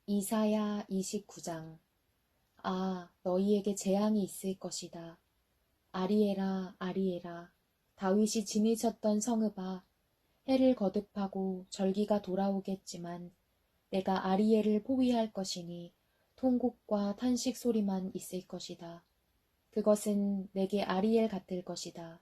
이사야 29장. 아, 너희에게 재앙이 있을 것이다. 아리에라, 아리에라. 다윗이 지니쳤던 성읍아, 해를 거듭하고 절기가 돌아오겠지만 내가 아리에를 포위할 것이니 통곡과 탄식 소리만 있을 것이다. 그것은 내게 아리엘 같을 것이다.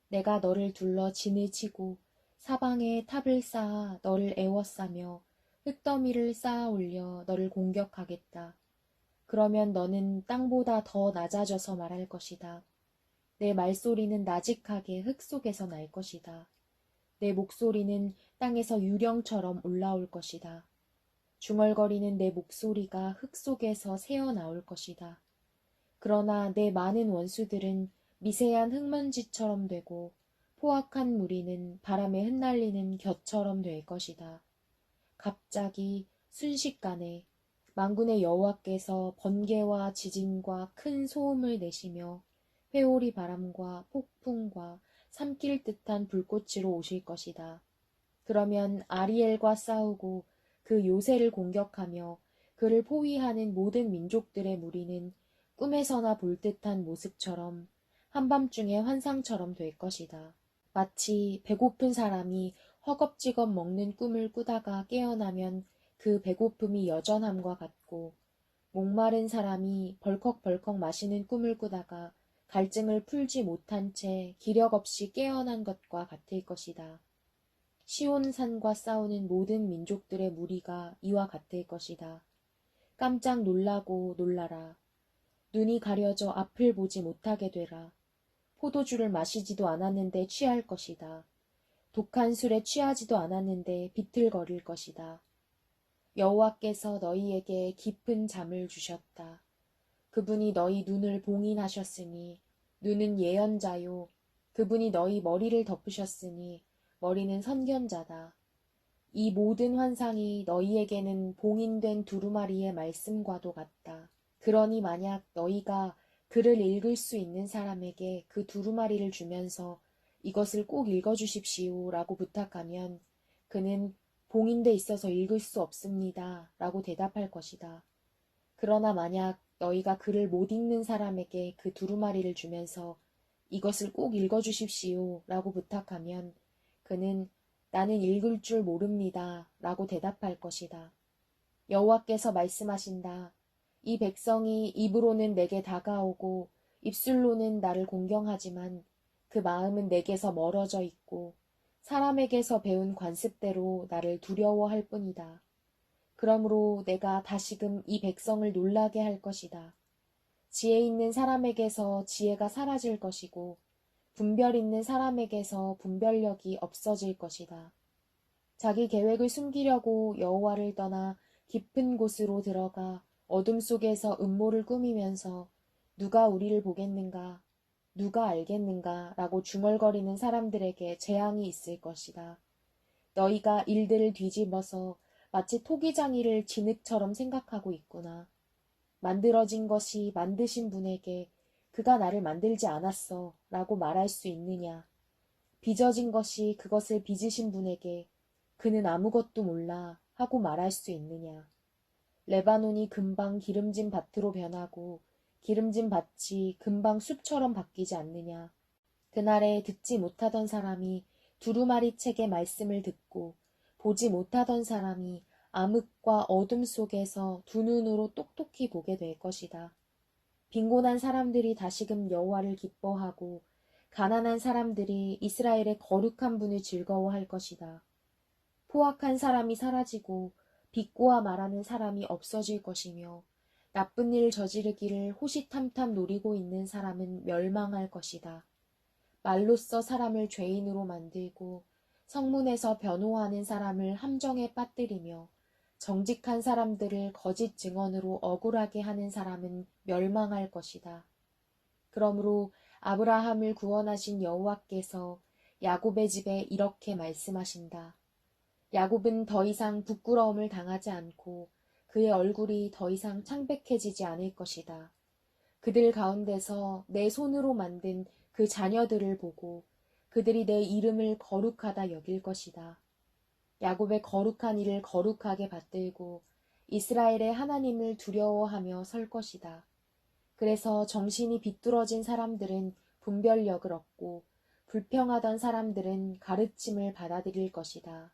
내가 너를 둘러 진을 치고 사방에 탑을 쌓아 너를 에워싸며 흙더미를 쌓아 올려 너를 공격하겠다. 그러면 너는 땅보다 더 낮아져서 말할 것이다. 내 말소리는 나직하게 흙 속에서 날 것이다. 내 목소리는 땅에서 유령처럼 올라올 것이다. 중얼거리는 내 목소리가 흙 속에서 새어나올 것이다. 그러나 내 많은 원수들은 미세한 흙먼지처럼 되고 포악한 무리는 바람에 흩날리는 겨처럼 될 것이다. 갑자기 순식간에 만군의 여호와께서 번개와 지진과 큰 소음을 내시며 회오리 바람과 폭풍과 삼킬 듯한 불꽃으로 오실 것이다. 그러면 아리엘과 싸우고 그 요새를 공격하며 그를 포위하는 모든 민족들의 무리는 꿈에서나 볼 듯한 모습처럼 한밤중의 환상처럼 될 것이다. 마치 배고픈 사람이 허겁지겁 먹는 꿈을 꾸다가 깨어나면 그 배고픔이 여전함과 같고, 목마른 사람이 벌컥벌컥 마시는 꿈을 꾸다가 갈증을 풀지 못한 채 기력 없이 깨어난 것과 같을 것이다. 시온산과 싸우는 모든 민족들의 무리가 이와 같을 것이다. 깜짝 놀라고 놀라라. 눈이 가려져 앞을 보지 못하게 되라. 포도주를 마시지도 않았는데 취할 것이다. 독한 술에 취하지도 않았는데 비틀거릴 것이다. 여호와께서 너희에게 깊은 잠을 주셨다. 그분이 너희 눈을 봉인하셨으니 눈은 예언자요. 그분이 너희 머리를 덮으셨으니 머리는 선견자다. 이 모든 환상이 너희에게는 봉인된 두루마리의 말씀과도 같다. 그러니 만약 너희가 글을 읽을 수 있는 사람에게 그 두루마리를 주면서 이것을 꼭 읽어주십시오 라고 부탁하면 그는 봉인돼 있어서 읽을 수 없습니다 라고 대답할 것이다. 그러나 만약 너희가 글을 못 읽는 사람에게 그 두루마리를 주면서 이것을 꼭 읽어주십시오 라고 부탁하면 그는 나는 읽을 줄 모릅니다 라고 대답할 것이다. 여호와께서 말씀하신다. 이 백성이 입으로는 내게 다가오고 입술로는 나를 공경하지만 그 마음은 내게서 멀어져 있고 사람에게서 배운 관습대로 나를 두려워할 뿐이다. 그러므로 내가 다시금 이 백성을 놀라게 할 것이다. 지혜 있는 사람에게서 지혜가 사라질 것이고 분별 있는 사람에게서 분별력이 없어질 것이다. 자기 계획을 숨기려고 여호와를 떠나 깊은 곳으로 들어가 어둠 속에서 음모를 꾸미면서 누가 우리를 보겠는가, 누가 알겠는가 라고 중얼거리는 사람들에게 재앙이 있을 것이다. 너희가 일들을 뒤집어서 마치 토기장이를 진흙처럼 생각하고 있구나. 만들어진 것이 만드신 분에게 그가 나를 만들지 않았어 라고 말할 수 있느냐. 빚어진 것이 그것을 빚으신 분에게 그는 아무것도 몰라 하고 말할 수 있느냐. 레바논이 금방 기름진 밭으로 변하고 기름진 밭이 금방 숲처럼 바뀌지 않느냐. 그날에 듣지 못하던 사람이 두루마리 책의 말씀을 듣고 보지 못하던 사람이 암흑과 어둠 속에서 두 눈으로 똑똑히 보게 될 것이다. 빈곤한 사람들이 다시금 여호와를 기뻐하고 가난한 사람들이 이스라엘의 거룩한 분을 즐거워할 것이다. 포악한 사람이 사라지고 비꼬아 말하는 사람이 없어질 것이며 나쁜 일 저지르기를 호시탐탐 노리고 있는 사람은 멸망할 것이다. 말로써 사람을 죄인으로 만들고 성문에서 변호하는 사람을 함정에 빠뜨리며 정직한 사람들을 거짓 증언으로 억울하게 하는 사람은 멸망할 것이다. 그러므로 아브라함을 구원하신 여호와께서 야곱의 집에 이렇게 말씀하신다. 야곱은 더 이상 부끄러움을 당하지 않고 그의 얼굴이 더 이상 창백해지지 않을 것이다. 그들 가운데서 내 손으로 만든 그 자녀들을 보고 그들이 내 이름을 거룩하다 여길 것이다. 야곱의 거룩한 일을 거룩하게 받들고 이스라엘의 하나님을 두려워하며 설 것이다. 그래서 정신이 비뚤어진 사람들은 분별력을 얻고 불평하던 사람들은 가르침을 받아들일 것이다.